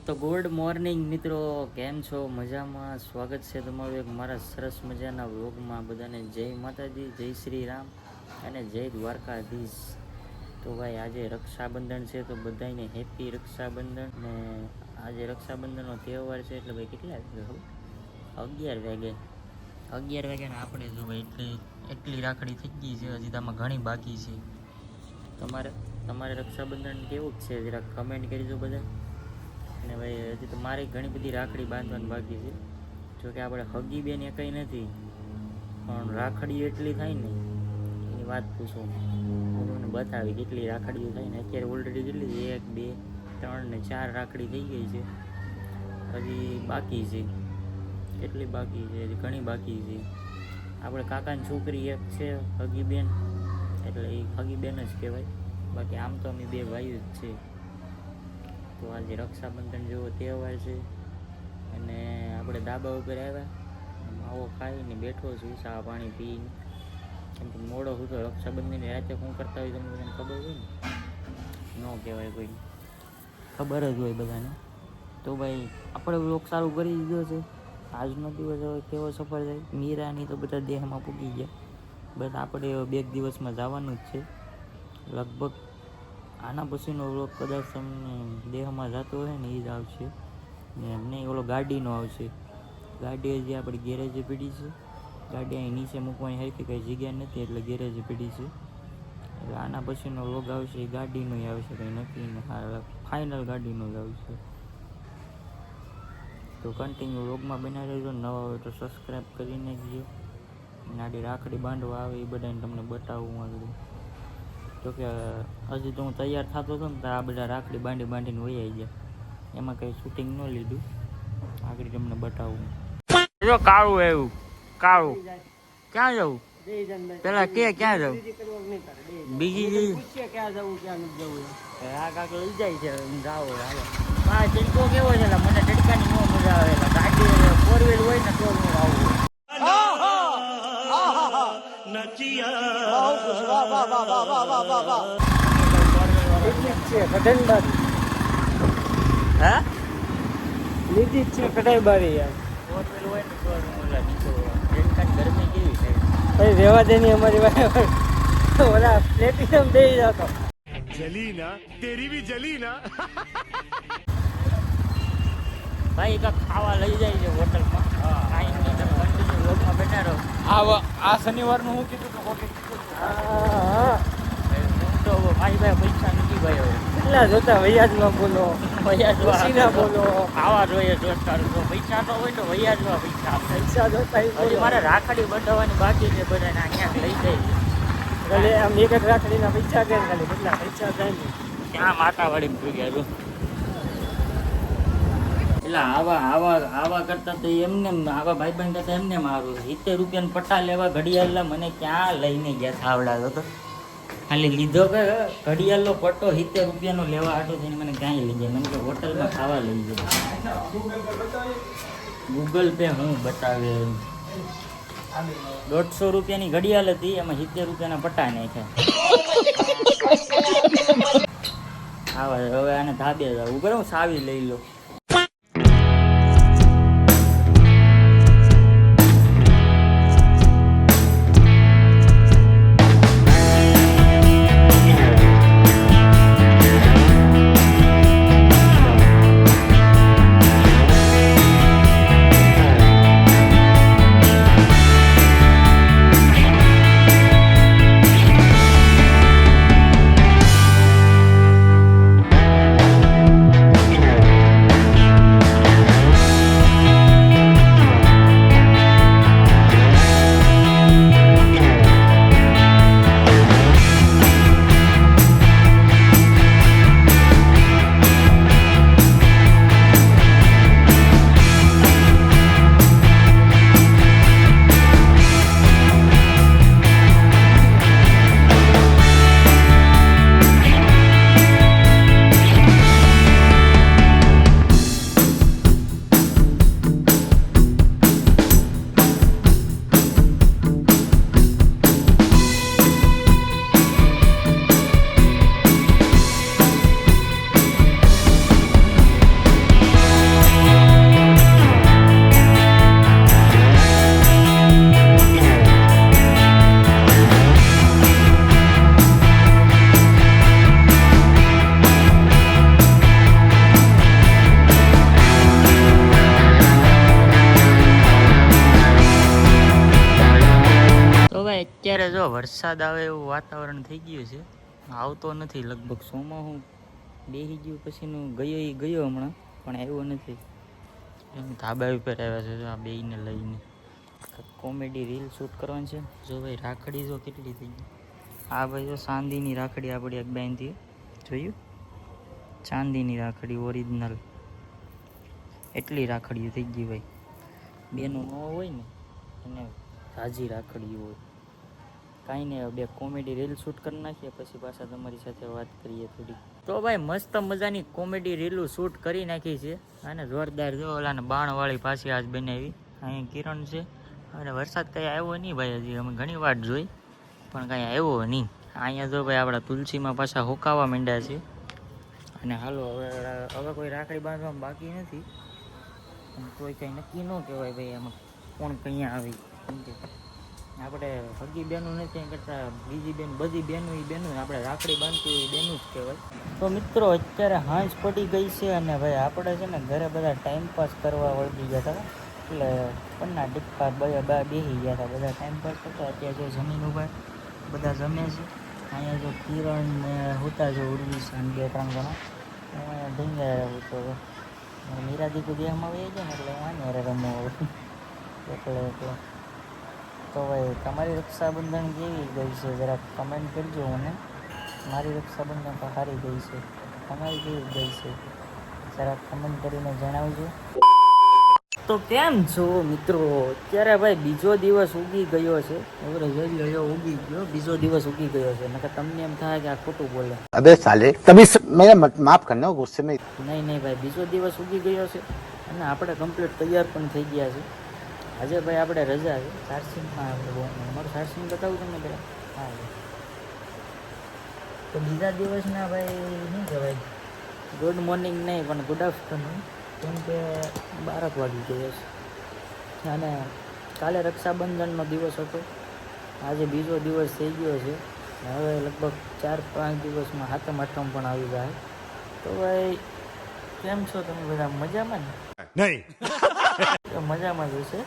તો good morning મિત્રો, કેમ છો? મજામાં? સ્વાગત છે તમારું એક મારા સરસ મજાના વ્લોગમાં. બધાને જય માતાજી, જય શ્રી રામ અને જય દ્વારકાધીશ. તો ભાઈ આજે રક્ષાબંધન છે, તો બધાને હેપી રક્ષાબંધન. ને આજે રક્ષાબંધનનો તહેવાર છે એટલે ભાઈ કેટલા વાગે? 11 વાગે ને આપણે જો ભાઈ એટલી રાખડી થઈ ગઈ છે. હજી તો આમાં ઘણી બાકી છે. તમારે રક્ષાબંધન કેવું છે જરાક કમેન્ટ કરજો બધા. અને ભાઈ હજી તો મારી ઘણી બધી રાખડી બાંધવાની બાકી છે. જોકે આપણે હગી બેન એ કંઈ નથી, પણ રાખડી એટલી થાય ને એની વાત પૂછો. હું તમને બતાવી કેટલી રાખડીઓ થાય ને. અત્યારે ઓલરેડી કેટલી 1 2 3 ને 4 રાખડી થઈ ગઈ છે. હજી બાકી છે, કેટલી બાકી છે? હજી ઘણી બાકી છે. આપણે કાકાની છોકરી એક છે હગી બેન, એટલે એ હગી બેન જ કહેવાય. બાકી આમ તો અમે 2 ભાઈઓ જ છે. તો આજે રક્ષાબંધન જેવો તહેવાર છે અને આપણે ધાબા ઉપર આવ્યા, માવો ખાઈને બેઠો છું, ચા પાણી પીને. કેમ કે મોડો હતો. રક્ષાબંધનની રાતે શું કરતા હોય તમને બધાને ખબર હોય ને, ન કહેવાય કોઈ, ખબર જ હોય બધાને. તો ભાઈ આપણે વ્લોગ ચાલુ કરી દીધો છે. આજનો દિવસ હવે કેવો સફળ જાય. મીરાની તો બધા દેહમાં પૂગી ગયા. બસ આપણે 2 દિવસમાં જવાનું જ છે લગભગ. આના પછીનો વ્લોગ કદાચ તમને દેહમાં જતો હોય ને એ જ આવશે ને, નહીં ઓલો ગાડીનો આવશે. ગાડી હજી આપણી ગેરેજે પડી છે. ગાડી અહીં નીચે મૂકવાની હરખી કંઈ જગ્યા નથી, એટલે ગેરેજે પડી છે. એટલે આના પછીનો વ્લોગ આવશે એ ગાડીનો આવશે, કંઈ નક્કી ને ફાઇનલ ગાડીનો જ આવશે. તો કન્ટિન્યુ વ્લોગમાં બનાવી રહેજો. નવા હોય તો સબસ્ક્રાઈબ કરી નાખજો. નાડી રાખડી બાંધવા આવે એ બધાને તમને બતાવું આગળ. જોકે હજી તો હું તૈયાર થતો હતો ને તો આ બધા રાખડી બાંધીને વહી આવી ગયા. એમાં કંઈ શૂટિંગ ન લીધું. આગળ તમને બતાવું. જો કાળું એવું કાળું, ક્યાં જવું પેલા કે ક્યાં જવું? બીજી ક્યાં જવું ક્યાં નથી જવું? આ કાક લઈ જાય છે. જાઓ હાલો. આ ટીકો કેવો છે? મને ટેડકાની ન મજા આવે. ગાડી 4 વ્હીલ હોય ને તો હું આવું. ગરમી કેવી છે રેવા દેની અમારી ઓલા પ્લેટિનમ દઈ જતો. જલી ના તેરી ભી જલી ના ભાઈ. કાંક ખાવા લઈ જાય છે હોટલમાં. બેઠા રહો. આ શનિવારનું હું કીધું તો તો ભાઈ પૈસા નથી ભાઈ. હવે કેટલા જોતા વૈયાજમાં બોલો, વૈયાજમાં બોલો. ખાવા જોઈએ જોતા તો પૈસા તો હોય તો વૈયાજમાં પૈસા જોતા. હજી મારે રાખડી બંધાવવાની બાકી છે. બધાને ક્યાંક લઈ જાય આમ એક રાખડીના પૈસા દે ને ખાલી કેટલા પૈસા થાય ને ક્યાં માથાવાળી ભૂગ્યા છો. એટલે આવા કરતા તો એમને આવા ભાઈબંધ કરતા એમને મારું 70 રૂપિયાનો પટ્ટા લેવા ઘડિયાળલા મને ક્યાં લઈને ગયા થાવડા તો ખાલી લીધો કે ઘડિયાળનો પટ્ટો 70 રૂપિયાનો લેવા આટો થઈને મને ક્યાંય લઈ જાય. મને કે હોટલમાં ખાવા લઈ જાય. ગૂગલ પે હું બતાવે. 150 રૂપિયાની ઘડિયાળ હતી, એમાં 70 રૂપિયાના પટ્ટા નાખ્યા. આવા હવે આને ધાબે જવું બરાબર. સાવી લઈ લો. અત્યારે જો વરસાદ આવે એવું વાતાવરણ થઈ ગયું છે, આવતો નથી. લગભગ સોમાં હું બેસી ગયું પછીનું ગયો હમણાં, પણ આવ્યો નથી. ધાબા ઉપર આવ્યા છે જો આ બેયને લઈને. કોમેડી રીલ શૂટ કરવાની છે. જો ભાઈ રાખડી જો કેટલી થઈ ગઈ. આ ભાઈ જો ચાંદીની રાખડી આપણી એક બેનથી જોયું, ચાંદીની રાખડી ઓરિજિનલ. એટલી રાખડીઓ થઈ ગઈ ભાઈ. બેનો ન હોય ને એને તાજી રાખડી હોય. કાંઈ નહીં, બે કોમેડી રીલ શૂટ કરી નાખીએ પછી પાછા તમારી સાથે વાત કરીએ થોડી. તો ભાઈ મસ્ત મજાની કોમેડી રીલું શૂટ કરી નાખી છે અને જોરદાર જો ઓલાને બાણવાળી પાછી આજ બનાવી. અહીંયા કિરણ છે અને વરસાદ કંઈ આવ્યો નહીં ભાઈ, હજી અમે ઘણી વાર જોઈ પણ કાંઈ આવ્યો નહીં. અહીંયા જો ભાઈ આપણા તુલસીમાં પાછા હુકાવા માંડ્યા છે. અને હાલો હવે કોઈ રાખડી બાંધવામાં બાકી નથી, પણ કોઈ કંઈ નક્કી ન કહેવાય ભાઈ એમાં કોણ કંઈ આવી. કેમ કે આપણે હગી બેનું નથી એમ કરતાં બીજી બેન બધી બેનું એ બેનું આપણે રાખડી બાંધતી એ બેનું જ કહેવાય. તો મિત્રો અત્યારે હાંજ પડી ગઈ છે અને ભાઈ આપણે છે ને ઘરે બધા ટાઈમપાસ કરવા વળગી ગયા હતા. એટલે પન્ના ટીપા બેસી ગયા હતા બધા ટાઈમપાસ કરતા. અત્યારે જો જમીન ઉપર બધા જમે છે. અહીંયા જો કિરણ ને હોતા જો ઉર્વીશ અને 2-3 જણા અહીંયા ઢીંગા તો મીરા દીકુ દેહમાં આવી જાય ને એટલે વાને રમો એકલો. તો ભાઈ તમારી રક્ષાબંધન કેવી ગઈ છે જરાક કમેન્ટ કરજો મને. મારી રક્ષાબંધન તો સારી ગઈ છે, તમારી કેવી ગઈ છે જરાક કમેન્ટ કરીને જણાવજો. તો કેમ છો મિત્રો? અત્યારે ભાઈ બીજો દિવસ ઉગી ગયો છે. હવે જોઈ લો ઉગી ગયો, બીજો દિવસ ઉગી ગયો છે. નકર તમને એમ થાય કે આ ખોટું બોલે. अबे साले तभी मेरा माफ करना गुस्से में. નહીં ભાઈ બીજો દિવસ ઉગી ગયો છે અને આપણે કમ્પ્લીટ તૈયાર પણ થઈ ગયા છે. આજે ભાઈ આપણે રજા છે સારસિંગમાં. અમારું સારસિંગ બતાવું તમને પેલા. હા તો બીજા દિવસના ભાઈ શું કહેવાય, ગુડ મોર્નિંગ નહીં પણ ગુડ આફ્ટરનૂન, કેમ કે 12 વાગી ગયો છે અને કાલે રક્ષાબંધનનો દિવસ હતો. આજે બીજો દિવસ થઈ ગયો છે. હવે લગભગ 4-5 દિવસમાં હાથમ આઠમ પણ આવી જાય. તો ભાઈ કેમ છો તમે બધા? મજામાં ને? नहीं તો મજામાં જ હશે.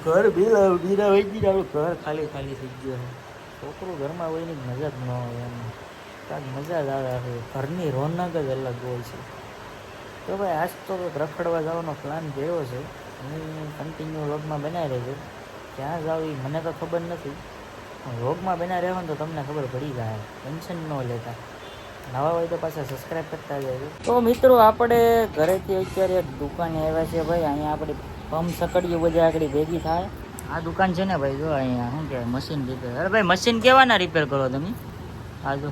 ઘર બીરા વહી ગયું, ઘર ખાલી ખાલી થઈ ગયું. છોકરું ઘરમાં હોય ને મજા જ ન હોય એમ, કાંઈક મજા જ આવે છે. ઘરની રોનક જ અલગ હોય છે. તો ભાઈ આજ તો રખડવા જવાનો પ્લાન કર્યો છે. હું કન્ટિન્યુ વ્લોગમાં બનાવી રહેજો. ક્યાં જાવ એ મને તો ખબર નથી, વ્લોગમાં બનાવી રહેવાનું તો તમને ખબર પડી જાય. ટેન્શન ન લેતા. નવા હોય તો પાછા સબસ્ક્રાઈબ કરતા જાય. તો મિત્રો આપણે ઘરેથી અત્યારે એક દુકાને આવ્યા છે ભાઈ. અહીંયા આપણી પંપ સકડીઓ બધી આગળ ભેગી થાય. આ દુકાન છે ને ભાઈ જો અહીંયા શું કહેવાય મશીન રિપેર. અરે ભાઈ મશીન કેવાના રિપેર કરો તમે? હા જો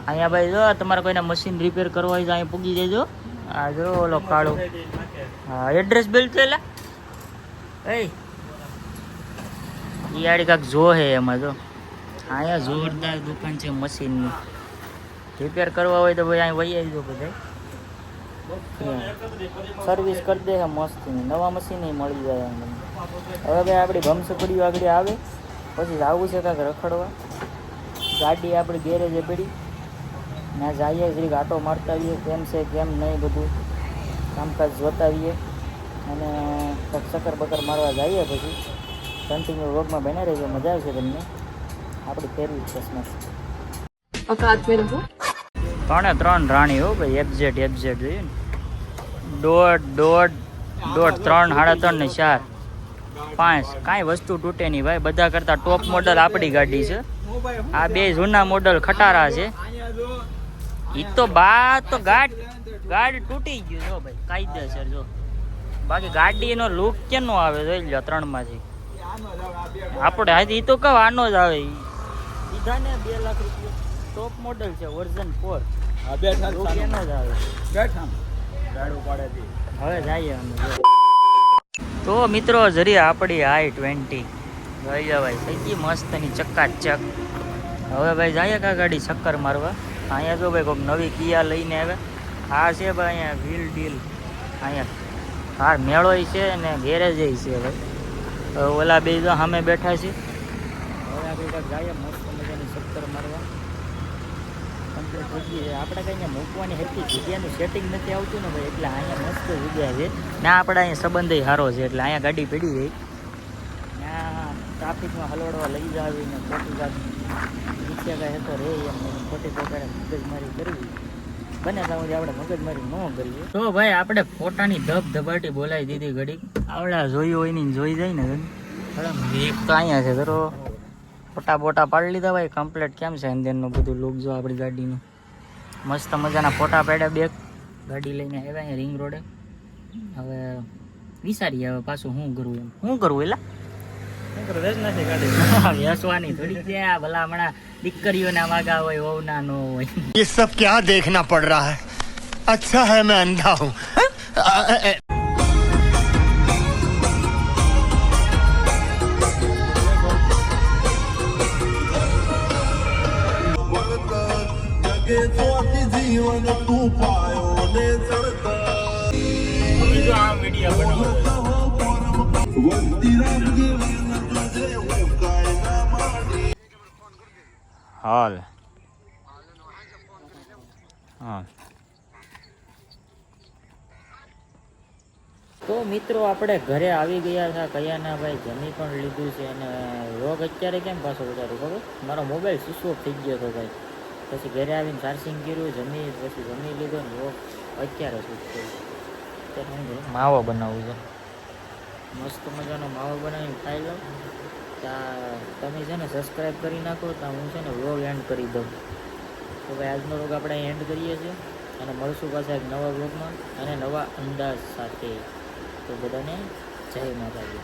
અહીંયા ભાઈ જો તમારે કોઈને મશીન રિપેર કરવા હોય તો અહીંયા પૂગી જજો. આ જો ઓલો કાળો. હા એડ્રેસ બિલ તો એલા એ યાર કાંક જો હે એમાં જો. અહીંયા જોરદાર દુકાન છે મશીનની. રિપેર કરવા હોય તો ભાઈ અહીં વહી આવજો બધા. સર્વિસ કરી દે મસ્તની, નવા મશીન મળી જાય એમ. હવે ભાઈ આપણી ભમસકડીઓ આગળ આવે પછી આવું છે કાંઈક રખડવા. ગાડી આપણી ગેરેજે પડી ના જઈએ જરીક આટો મારતા આવીએ કેમ છે કેમ નહીં બધું કામકાજ જોતા આવીએ અને કંઈક ચક્કર બકર મારવા જઈએ. પછી કન્ટિન્યુ વ્લોગમાં બને રહેજો, મજા આવશે તમને. આપણી ફેરવી છે મસ્ત. 3 રાણી હો ભાઈ. એફઝેડ જોઈએ ને 1.5, 3, 3.5 ને 4, 5 કાંઈ વસ્તુ તૂટે નહીં ભાઈ. બધા કરતાં ટોપ મોડલ આપણી ગાડી છે. આ 2 જૂના મોડલ ખટારા છે. એ તો ગાડી તૂટી ગયું જો ભાઈ કાયદેસર જો. બાકી ગાડીનો લુક કેનો આવે જોઈ લો 3માંથી. આપણે આજે એ તો કહો આનો જ આવે. બીજા ને 2 લાખ રૂપિયા ટોપ મોડલ છે વર્ઝન 4. કેનો જ આવે હવે જઈએ અમે. તો મિત્રો જરી આપણી i20 ભાઈ ભાઈ થઈ ગઈ મસ્તની ચકાચક. હવે ભાઈ જઈએ કા ગાડી ચક્કર મારવા. અહીંયા જો ભાઈ કોઈક નવી કિયા લઈને આવે. આ છે ભાઈ અહીંયા વ્હીલ ડીલ. અહીંયા હા મેળો છે અને ગેરેજ છે ભાઈ. ઓલા બે જો સામે બેઠા છે. હવે આપણે કાંઈક જઈએ મસ્ત મજાની ચક્કર મારવા. કમ્પ્લીટ જગ્યા છે. આપણે કંઈ અહીંયા મૂકવાની હતી જગ્યાનું સેટિંગ નથી આવતું ને ભાઈ, એટલે અહીંયા મસ્ત જગ્યા છે. ના આપણે અહીંયા સંબંધ સારો છે એટલે અહીંયા ગાડી પડી રહી. ત્યાં ટ્રાફિકમાં હલવડવા લઈ જાવીને ખોટી વાત નીચે કાંઈ હતો રે એમ ખોટી પોતાને મગજમારી કરવી બને ત્યાં સુધી આપણે મગજમારી ન કરીએ. તો ભાઈ આપણે ફોટાની ધબધબાટી બોલાવી દીધી ઘડી આવડા જોયું હોય ને જોઈ જાય ને એક તો અહીંયા છે ધરો ફોટા બોટા પાડી લીધા ભાઈ કમ્પ્લીટ. કેમ છે અંદરનું બધું લુક જો આપણી ગાડીનું મસ્ત મજાના ફોટા પાડ્યા બે ગાડી લઈને આવ્યા અહીંયા રિંગ રોડે. હવે વિચારીએ હવે પાછું શું કરવું એમ શું કરવું એલા વેસવાની થોડી છે ભલા હમણાં દીકરીઓના વાગા હોય વહુના નો હોય. ये सब क्या देखना पड़ रहा है अच्छा है मैं अंधा हूँ હાલ હા તો મિત્રો આપણે ઘરે આવી ગયા હતા કયાના ભાઈ જમી પણ લીધું છે અને રોગ અત્યારે કેમ પાછો ઉતારું ખબર મારો મોબાઈલ સ્વિચ ઓફ થઈ ગયો હતો ભાઈ પછી ઘરે આવીને ચાર્જિંગ કર્યું પછી જમી લીધો ને રોગ અત્યારે સ્વિચ કર્યું માવો બનાવવું છે મસ્ત મજાનો માવો બનાવીને ખાઈ લો ત્યાં તમે છે ને સબસ્ક્રાઈબ કરી નાખો ત્યાં હું છે ને વ્લોગ એન્ડ કરી દઉં. તો ભાઈ આજનો વ્લોગ આપણે એન્ડ કરીએ છીએ અને મળશું પાછા એક નવા વ્લોગમાં અને નવા અંદાજ સાથે. તો બધાને જય માતાજી.